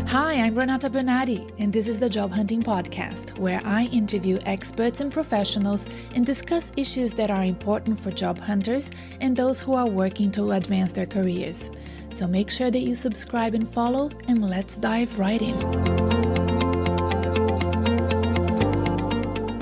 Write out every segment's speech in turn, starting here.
Hi, I'm Renata Bernardi, and this is the Job Hunting Podcast, where I interview experts and professionals and discuss issues that are important for job hunters and those who are working to advance their careers. So make sure that you subscribe and follow, and let's dive right in.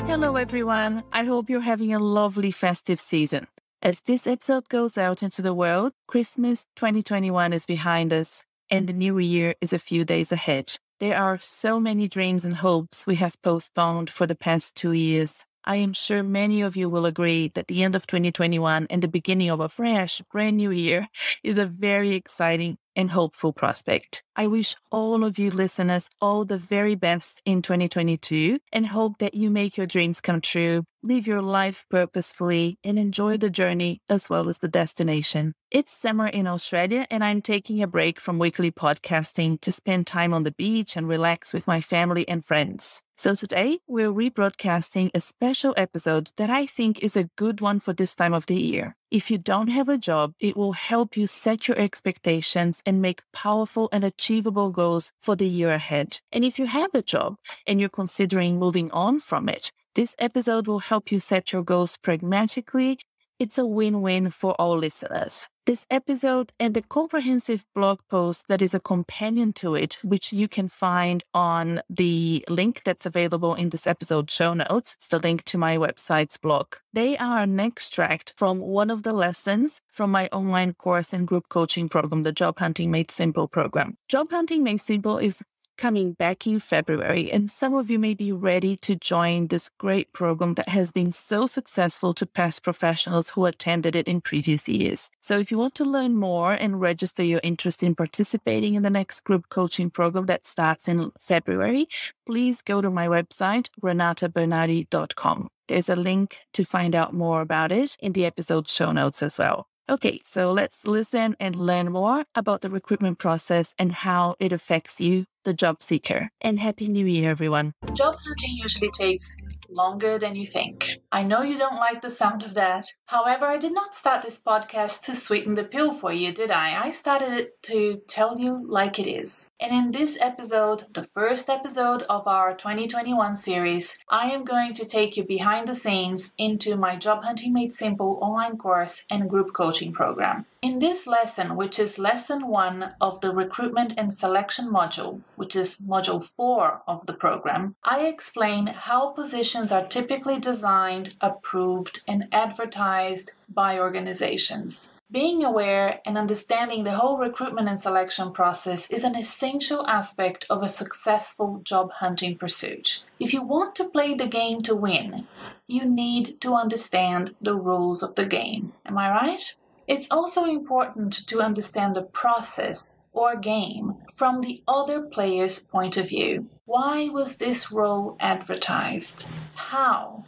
Hello, everyone. I hope you're having a lovely festive season. As this episode goes out into the world, Christmas 2021 is behind us, and the new year is a few days ahead. There are so many dreams and hopes we have postponed for the past 2 years. I am sure many of you will agree that the end of 2021 and the beginning of a fresh, brand new year is a very exciting and hopeful prospect. I wish all of you listeners all the very best in 2022 and hope that you make your dreams come true, live your life purposefully, and enjoy the journey as well as the destination. It's summer in Australia, and I'm taking a break from weekly podcasting to spend time on the beach and relax with my family and friends. So today, we're rebroadcasting a special episode that I think is a good one for this time of the year. If you don't have a job, it will help you set your expectations and make powerful and achievable goals for the year ahead. And if you have a job and you're considering moving on from it, this episode will help you set your goals pragmatically. It's a win-win for all listeners. This episode and the comprehensive blog post that is a companion to it, which you can find on the link that's available in this episode show notes. It's the link to my website's blog. They are an extract from one of the lessons from my online course and group coaching program, the Job Hunting Made Simple program. Job Hunting Made Simple is coming back in February, and some of you may be ready to join this great program that has been so successful to past professionals who attended it in previous years. So if you want to learn more and register your interest in participating in the next group coaching program that starts in February, please go to my website, renatabernardi.com. There's a link to find out more about it in the episode show notes as well. Okay, so let's listen and learn more about the recruitment process and how it affects you, the job seeker. And Happy New Year, everyone. Job hunting usually takes longer than you think. I know you don't like the sound of that. However, I did not start this podcast to sweeten the pill for you, did I? I started it to tell you like it is. And in this episode, the first episode of our 2021 series, I am going to take you behind the scenes into my Job Hunting Made Simple online course and group coaching program. In this lesson, which is lesson 1 of the recruitment and selection module, which is module 4 of the program, I explain how positions are typically designed, approved, and advertised by organizations. Being aware and understanding the whole recruitment and selection process is an essential aspect of a successful job hunting pursuit. If you want to play the game to win, you need to understand the rules of the game. Am I right? It's also important to understand the process or game from the other player's point of view. Why was this role advertised? How?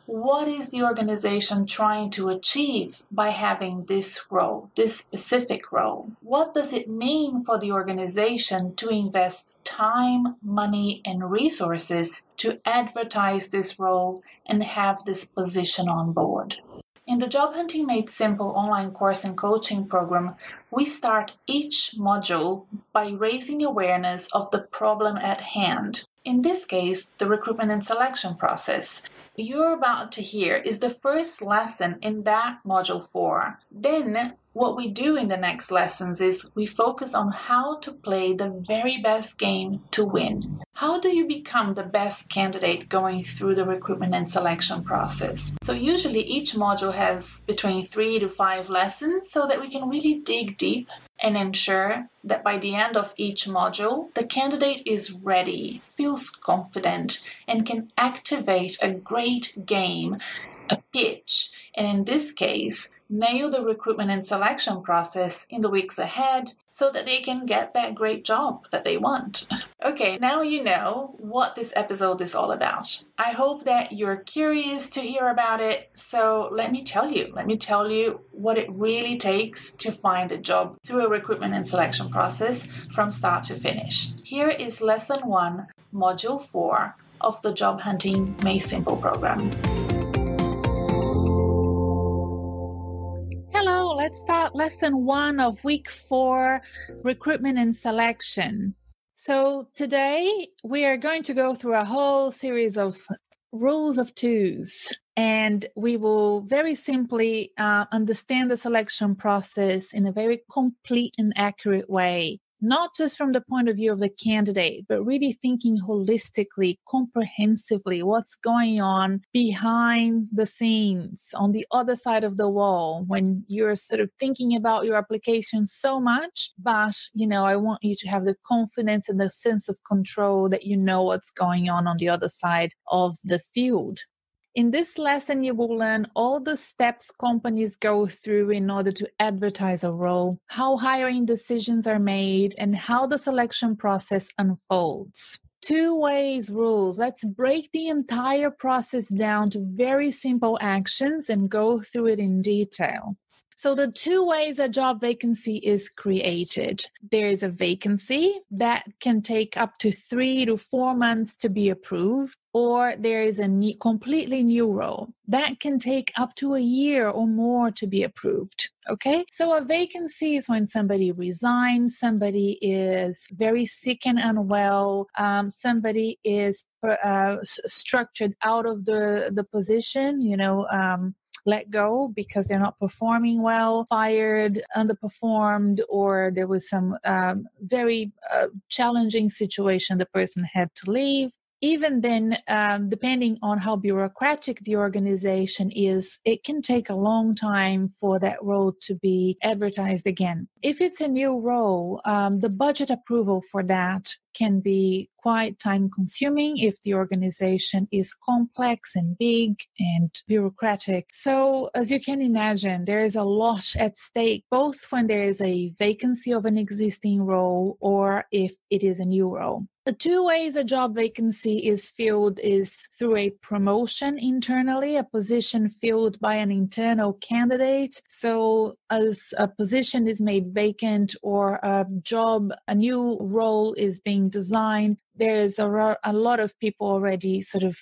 What is the organization trying to achieve by having this role, this specific role? What does it mean for the organization to invest time, money, and resources to advertise this role and have this position on board? In the Job Hunting Made Simple online course and coaching program, we start each module by raising awareness of the problem at hand. In this case, the recruitment and selection process. You're about to hear is the first lesson in that module 4. Then, what we do in the next lessons is we focus on how to play the very best game to win. How do you become the best candidate going through the recruitment and selection process? So usually each module has between 3 to 5 lessons so that we can really dig deep and ensure that by the end of each module, the candidate is ready, feels confident, and can activate a great game, a pitch, and in this case, nail the recruitment and selection process in the weeks ahead so that they can get that great job that they want. Okay, now you know what this episode is all about. I hope that you're curious to hear about it, so let me tell you what it really takes to find a job through a recruitment and selection process from start to finish. Here is lesson 1, module 4 of the Job Hunting Made Simple program. let's start lesson 1 of week 4, recruitment and selection. So today we are going to go through a whole series of rules of twos, and we will very simply understand the selection process in a very complete and accurate way. Not just from the point of view of the candidate, but really thinking holistically, comprehensively, what's going on behind the scenes on the other side of the wall when you're sort of thinking about your application so much. But, I want you to have the confidence and the sense of control that you know what's going on the other side of the field. In this lesson, you will learn all the steps companies go through in order to advertise a role, how hiring decisions are made, and how the selection process unfolds. 2 ways rules. Let's break the entire process down to very simple actions and go through it in detail. So the 2 ways a job vacancy is created. There is a vacancy that can take up to 3 to 4 months to be approved, or there is a completely new role that can take up to a year or more to be approved. Okay, so a vacancy is when somebody resigns, somebody is very sick and unwell, somebody is structured out of the position, let go because they're not performing well, fired, underperformed, or there was some very challenging situation the person had to leave. Even then, depending on how bureaucratic the organization is, it can take a long time for that role to be advertised again. If it's a new role, the budget approval for that can be quite time-consuming if the organization is complex and big and bureaucratic. So, as you can imagine, there is a lot at stake, both when there is a vacancy of an existing role or if it is a new role. The 2 ways a job vacancy is filled is through a promotion internally, a position filled by an internal candidate. So as a position is made vacant or a new role is being designed, there's a lot of people already sort of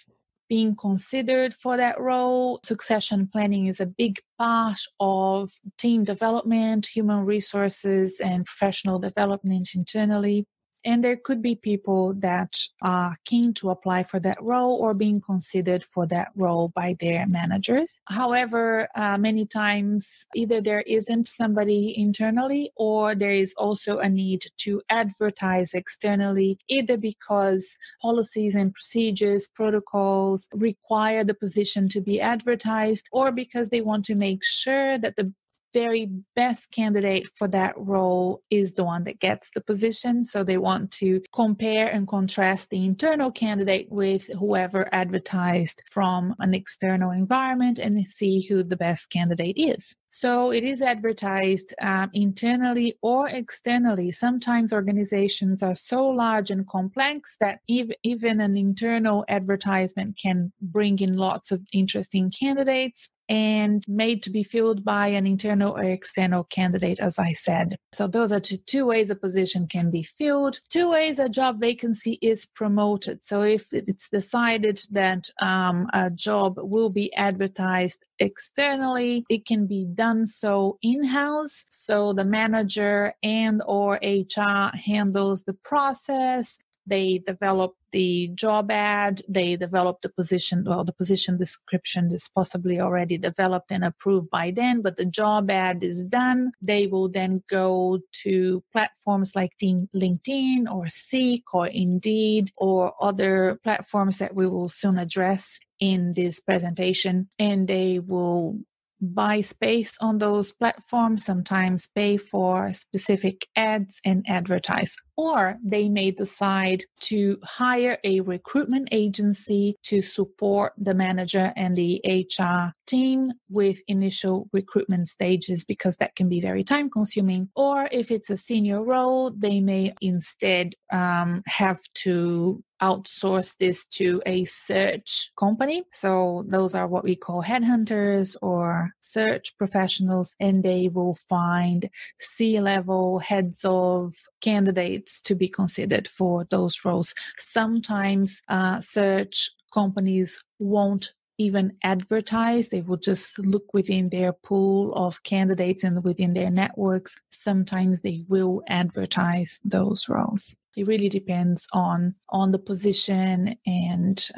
being considered for that role. Succession planning is a big part of team development, human resources, and professional development internally. And there could be people that are keen to apply for that role or being considered for that role by their managers. However, many times either there isn't somebody internally or there is also a need to advertise externally, either because policies and procedures, protocols require the position to be advertised, or because they want to make sure that the very best candidate for that role is the one that gets the position. So they want to compare and contrast the internal candidate with whoever advertised from an external environment and see who the best candidate is. So it is advertised internally or externally. Sometimes organizations are so large and complex that even an internal advertisement can bring in lots of interesting candidates and made to be filled by an internal or external candidate, as I said. So those are 2 ways a position can be filled. 2 ways a job vacancy is promoted. So if it's decided that a job will be advertised externally, it can be done so in-house. So the manager and or HR handles the process. They develop the job ad, they develop the position, the position description is possibly already developed and approved by then, but the job ad is done. They will then go to platforms like LinkedIn or Seek or Indeed or other platforms that we will soon address in this presentation, and they will buy space on those platforms, sometimes pay for specific ads and advertise. Or they may decide to hire a recruitment agency to support the manager and the HR team with initial recruitment stages, because that can be very time consuming. Or if it's a senior role, they may instead have to outsource this to a search company. So those are what we call headhunters or search professionals, and they will find C-level heads of candidates to be considered for those roles. Sometimes search companies won't even advertise. They will just look within their pool of candidates and within their networks. Sometimes they will advertise those roles. It really depends on the position and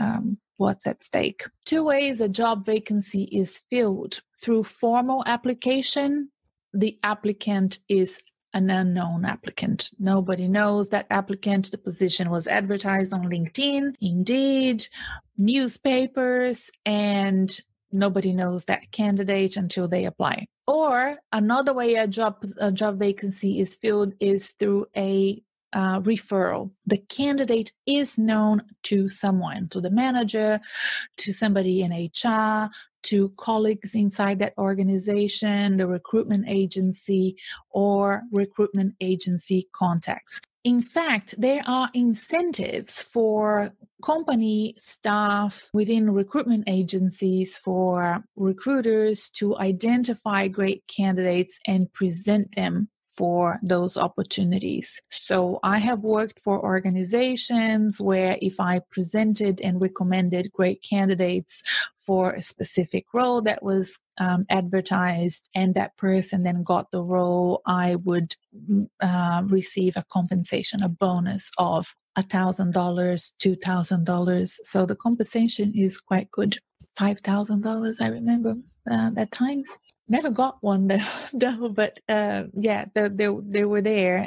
what's at stake. 2 ways a job vacancy is filled: through formal application. The applicant is an unknown applicant. Nobody knows that applicant. The position was advertised on LinkedIn, Indeed, newspapers, and nobody knows that candidate until they apply. Or another way a job vacancy is filled is through a referral. The candidate is known to someone, to the manager, to somebody in HR, to colleagues inside that organization, the recruitment agency, or recruitment agency contacts. In fact, there are incentives for company staff within recruitment agencies, for recruiters to identify great candidates and present them for those opportunities. So I have worked for organizations where if I presented and recommended great candidates for a specific role that was advertised and that person then got the role, I would receive a compensation, a bonus of $1,000, $2,000. So the compensation is quite good. $5,000, I remember at times. Never got one though, but they were there.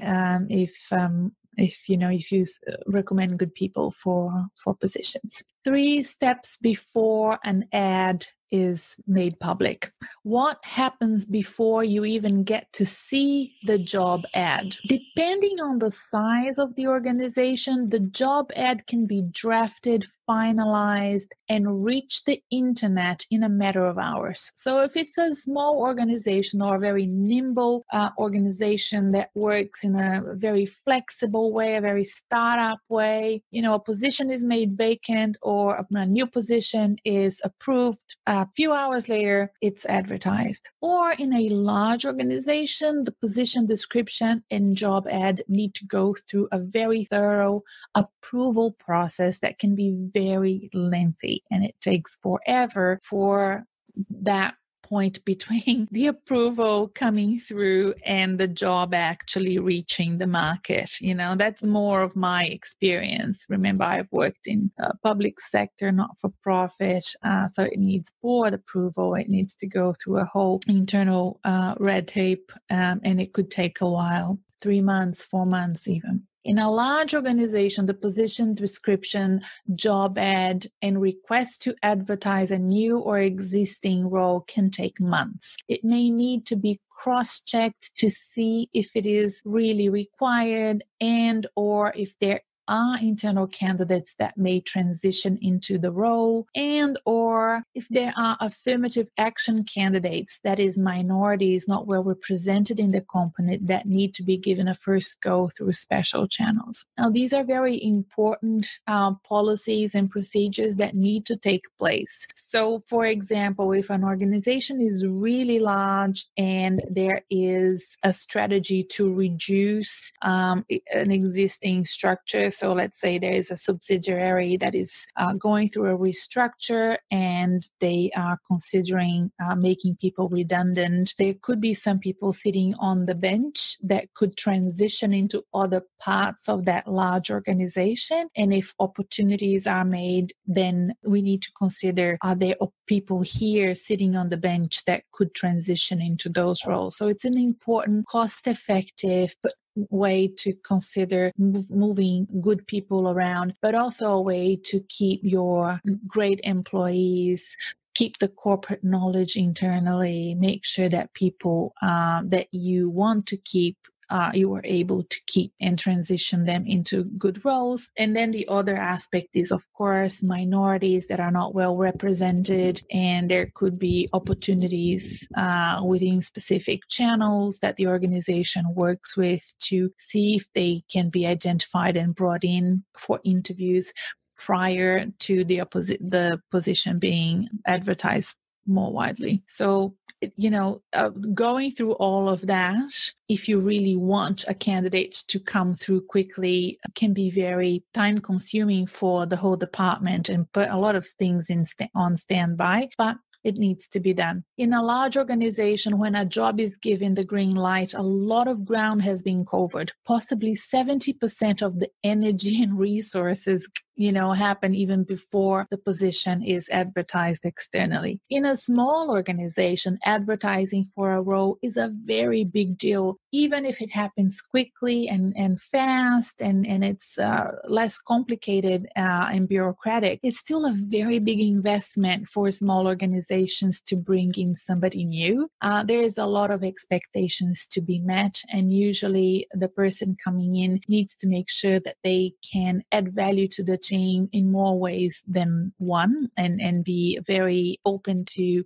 If you recommend good people for positions. 3 steps before an ad is made public. What happens before you even get to see the job ad? Depending on the size of the organization, the job ad can be drafted, finalized, and reach the internet in a matter of hours. So if it's a small organization or a very nimble organization that works in a very flexible way, a very startup way, a position is made vacant or a new position is approved. A few hours later, it's advertised. Or in a large organization, the position description and job ad need to go through a very thorough approval process that can be very lengthy, and it takes forever for that point between the approval coming through and the job actually reaching the market. That's more of my experience. Remember, I've worked in public sector, not for profit. So it needs board approval. It needs to go through a whole internal red tape, and it could take a while, 3 months, 4 months even. In a large organization, the position description, job ad, and request to advertise a new or existing role can take months. It may need to be cross-checked to see if it is really required and or if there are internal candidates that may transition into the role, and or if there are affirmative action candidates, that is minorities not well represented in the company, that need to be given a first go through special channels. Now, these are very important policies and procedures that need to take place. So, for example, if an organization is really large and there is a strategy to reduce an existing structure, so let's say there is a subsidiary that is going through a restructure and they are considering making people redundant. There could be some people sitting on the bench that could transition into other parts of that large organization. And if opportunities are made, then we need to consider, are there people here sitting on the bench that could transition into those roles? So it's an important, cost-effective, but way to consider moving good people around, but also a way to keep your great employees, keep the corporate knowledge internally, make sure that people that you want to keep, you are able to keep and transition them into good roles. And then the other aspect is, of course, minorities that are not well represented, and there could be opportunities within specific channels that the organization works with to see if they can be identified and brought in for interviews prior to the position being advertised more widely. So, going through all of that, if you really want a candidate to come through quickly, can be very time consuming for the whole department and put a lot of things on standby. But it needs to be done. In a large organization, when a job is given the green light, a lot of ground has been covered. Possibly 70% of the energy and resources, happen even before the position is advertised externally. In a small organization, advertising for a role is a very big deal, even if it happens quickly and fast and it's less complicated and bureaucratic. It's still a very big investment for small organizations to bring in somebody new. There is a lot of expectations to be met, and usually the person coming in needs to make sure that they can add value to the team in more ways than one, and be very open to,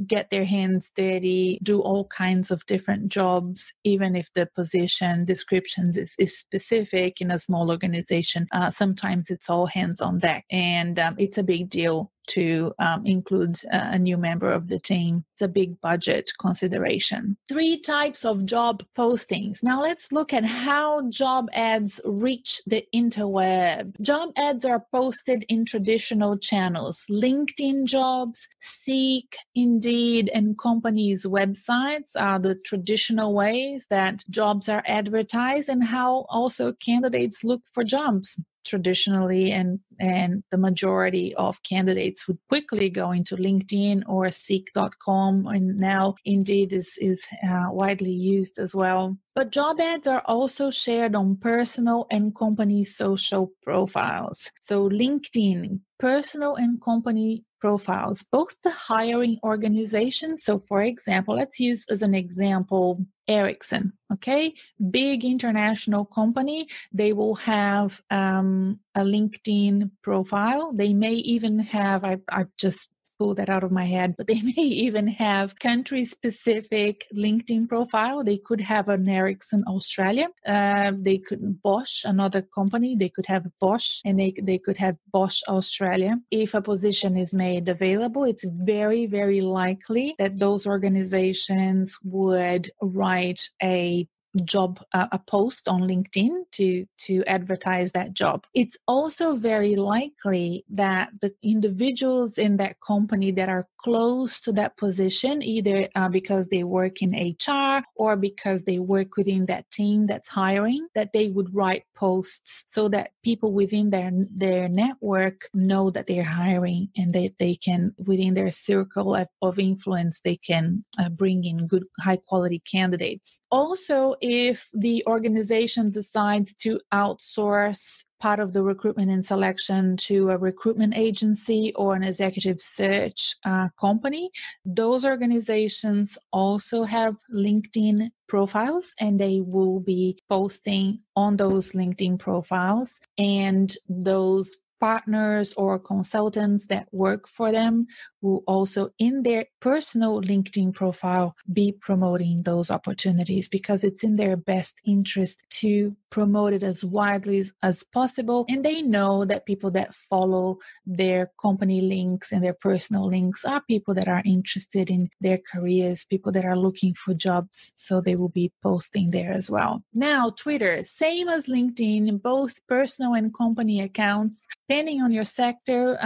get their hands dirty, do all kinds of different jobs, even if the position descriptions is specific. In a small organization, sometimes it's all hands on deck, and it's a big deal to include a new member of the team. It's a big budget consideration. 3 types of job postings. Now let's look at how job ads reach the interweb. Job ads are posted in traditional channels: LinkedIn jobs, Seek, Indeed, and companies' websites are the traditional ways that jobs are advertised, and how also candidates look for jobs. Traditionally, and the majority of candidates would quickly go into LinkedIn or Seek.com, and now Indeed is widely used as well. But job ads are also shared on personal and company social profiles. So LinkedIn, personal and company profiles, both the hiring organizations. So for example, let's use as an example Ericsson, okay? Big international company. They will have a LinkedIn profile. They may even have, I've just pulled that out of my head, but they may even have country-specific LinkedIn profile. They could have an Ericsson Australia. They could Bosch, another company. They could have Bosch, and they could have Bosch Australia. If a position is made available, it's very, very likely that those organizations would write a post on LinkedIn to advertise that job. It's also very likely that the individuals in that company that are close to that position, either because they work in HR or because they work within that team that's hiring, that they would write posts so that people within their network know that they're hiring, and they can, within their circle of influence, they can bring in good, high quality candidates. Also, if the organization decides to outsource part of the recruitment and selection to a recruitment agency or an executive search company, those organizations also have LinkedIn profiles, and they will be posting on those LinkedIn profiles, and those partners or consultants that work for them will also, in their personal LinkedIn profile, be promoting those opportunities, because it's in their best interest to promote it as widely as possible. And they know that people that follow their company links and their personal links are people that are interested in their careers, people that are looking for jobs, so they will be posting there as well. Now, Twitter, same as LinkedIn, both personal and company accounts. Depending on your sector,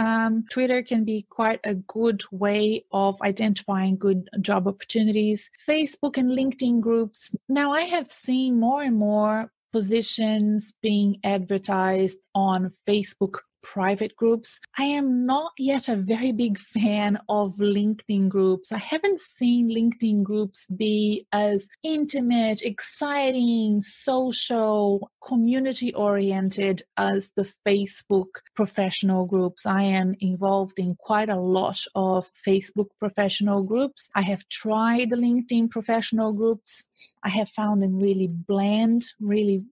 Twitter can be quite a good way of identifying good job opportunities. Facebook and LinkedIn groups. Now, I have seen more and more positions being advertised on Facebook private groups. I am not yet a very big fan of LinkedIn groups. I haven't seen LinkedIn groups be as intimate, exciting, social, community-oriented as the Facebook professional groups. I am involved in quite a lot of Facebook professional groups. I have tried the LinkedIn professional groups. I have found them really bland, really,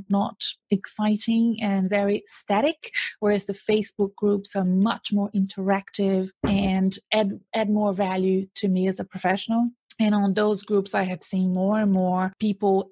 not exciting and very static, whereas the Facebook groups are much more interactive and add more value to me as a professional. And on those groups, I have seen more and more people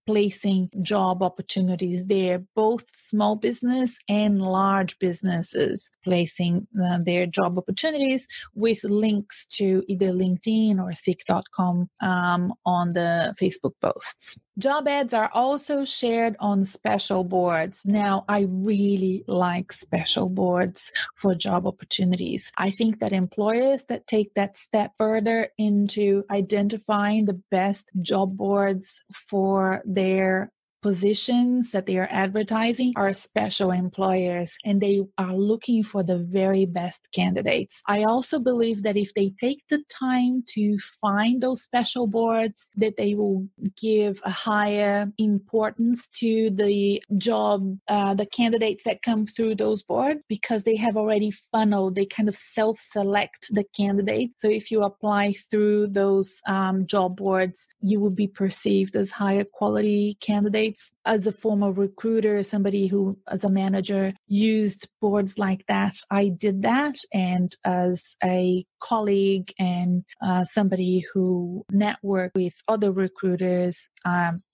placing job opportunities there, both small business and large businesses placing their job opportunities with links to either LinkedIn or seek.com on the Facebook posts. Job ads are also shared on special boards. Now, I really like special boards for job opportunities. I think that employers that take that step further into identifying the best job boards for their positions that they are advertising are special employers, and they are looking for the very best candidates. I also believe that if they take the time to find those special boards, that they will give a higher importance to the job, the candidates that come through those boards, because they have already funneled, they kind of self-select the candidates. So if you apply through those job boards, you will be perceived as higher quality candidates. As a former recruiter, somebody who, as a manager, used boards like that, I did that. And as a colleague and somebody who networked with other recruiters,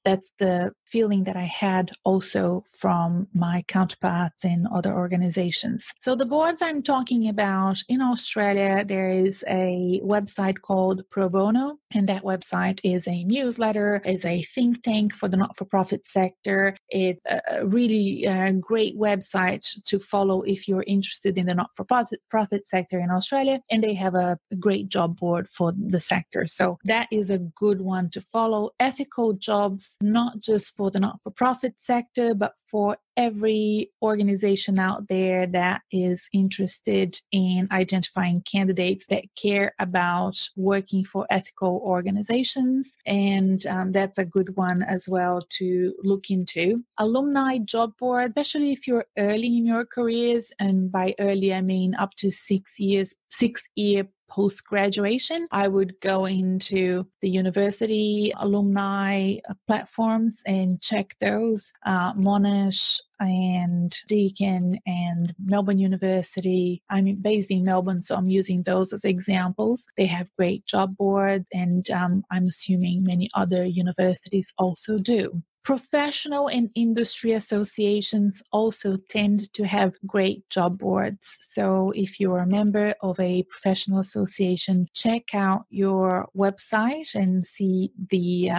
that's the feeling that I had also from my counterparts in other organizations. So the boards I'm talking about in Australia, there is a website called Pro Bono, and that website is a newsletter, is a think tank for the not-for-profit sector. It's a really great website to follow if you're interested in the not-for-profit sector in Australia, and they have a great job board for the sector. So that is a good one to follow. Ethical jobs, not just for the not-for-profit sector, but for every organization out there that is interested in identifying candidates that care about working for ethical organizations. And that's a good one as well to look into. Alumni job board, especially if you're early in your careers, and by early I mean up to 6 year post-graduation, I would go into the university alumni platforms and check those. Monash and Deakin and Melbourne University. I'm based in Melbourne, so I'm using those as examples. They have great job boards, and I'm assuming many other universities also do. Professional and industry associations also tend to have great job boards. So if you're a member of a professional association, check out your website and see the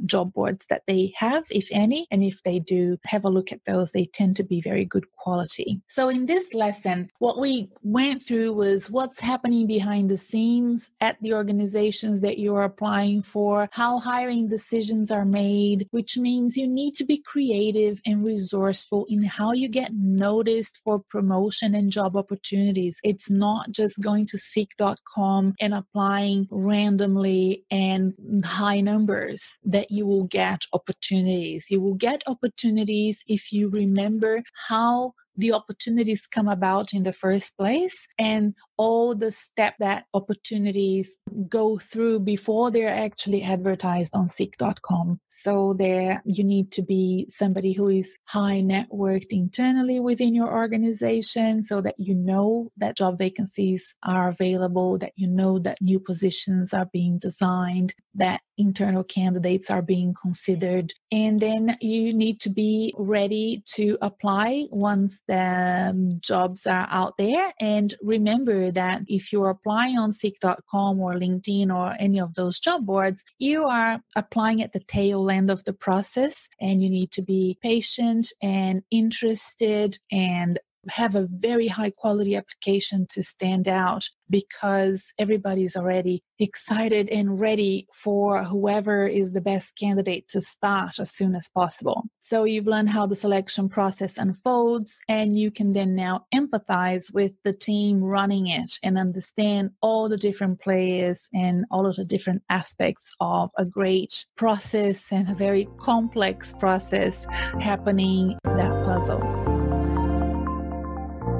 job boards that they have, if any. And if they do, have a look at those. They tend to be very good quality. So in this lesson, what we went through was what's happening behind the scenes at the organizations that you're applying for, how hiring decisions are made, which means you need to be creative and resourceful in how you get noticed for promotion and job opportunities. It's not just going to seek.com and applying randomly and high numbers that you will get opportunities. You will get opportunities if you remember how the opportunities come about in the first place and all the steps that opportunities go through before they're actually advertised on seek.com. So there you need to be somebody who is high networked internally within your organization so that you know that job vacancies are available, that you know that new positions are being designed, that internal candidates are being considered. And then you need to be ready to apply once the jobs are out there. And remember that if you're applying on seek.com or LinkedIn or any of those job boards, you are applying at the tail end of the process, and you need to be patient and interested and have a very high quality application to stand out, because everybody's already excited and ready for whoever is the best candidate to start as soon as possible. So you've learned how the selection process unfolds, and you can then now empathize with the team running it and understand all the different players and all of the different aspects of a great process and a very complex process happening in that puzzle.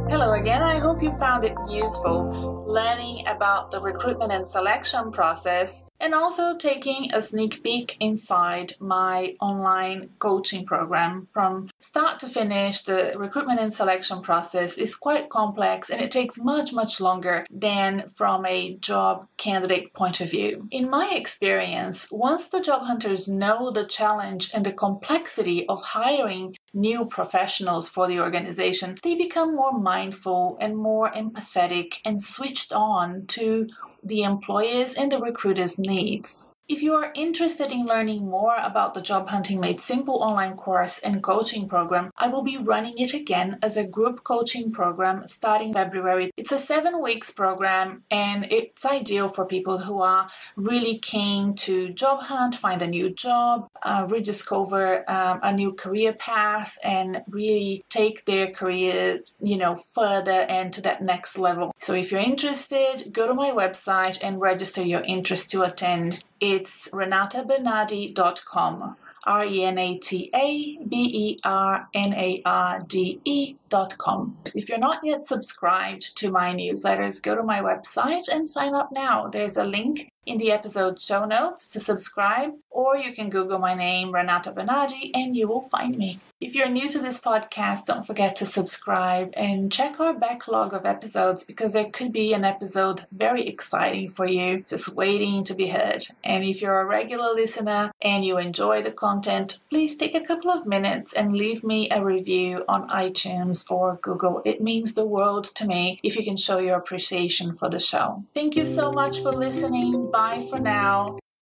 Hello again. I hope you found it useful learning about the recruitment and selection process and also taking a sneak peek inside my online coaching program. From start to finish, the recruitment and selection process is quite complex and it takes much, much longer than from a job candidate point of view. In my experience, once the job hunters know the challenge and the complexity of hiring new professionals for the organization, they become more mindful and more empathetic and switched on to the employers' and the recruiters' needs. If you are interested in learning more about the Job Hunting Made Simple online course and coaching program, I will be running it again as a group coaching program starting February. It's a 7 weeks program and it's ideal for people who are really keen to job hunt, find a new job, rediscover a new career path, and really take their career, further and to that next level. So if you're interested, go to my website and register your interest to attend. It's renatabernardi.com, RENATABERNARDE.com. If you're not yet subscribed to my newsletters, go to my website and sign up now. There's a link in the episode show notes to subscribe, or you can Google my name, Renata Bernardi, and you will find me. If you're new to this podcast, don't forget to subscribe and check our backlog of episodes because there could be an episode very exciting for you, just waiting to be heard. And if you're a regular listener and you enjoy the content, please take a couple of minutes and leave me a review on iTunes or Google. It means the world to me if you can show your appreciation for the show. Thank you so much for listening. Bye for now.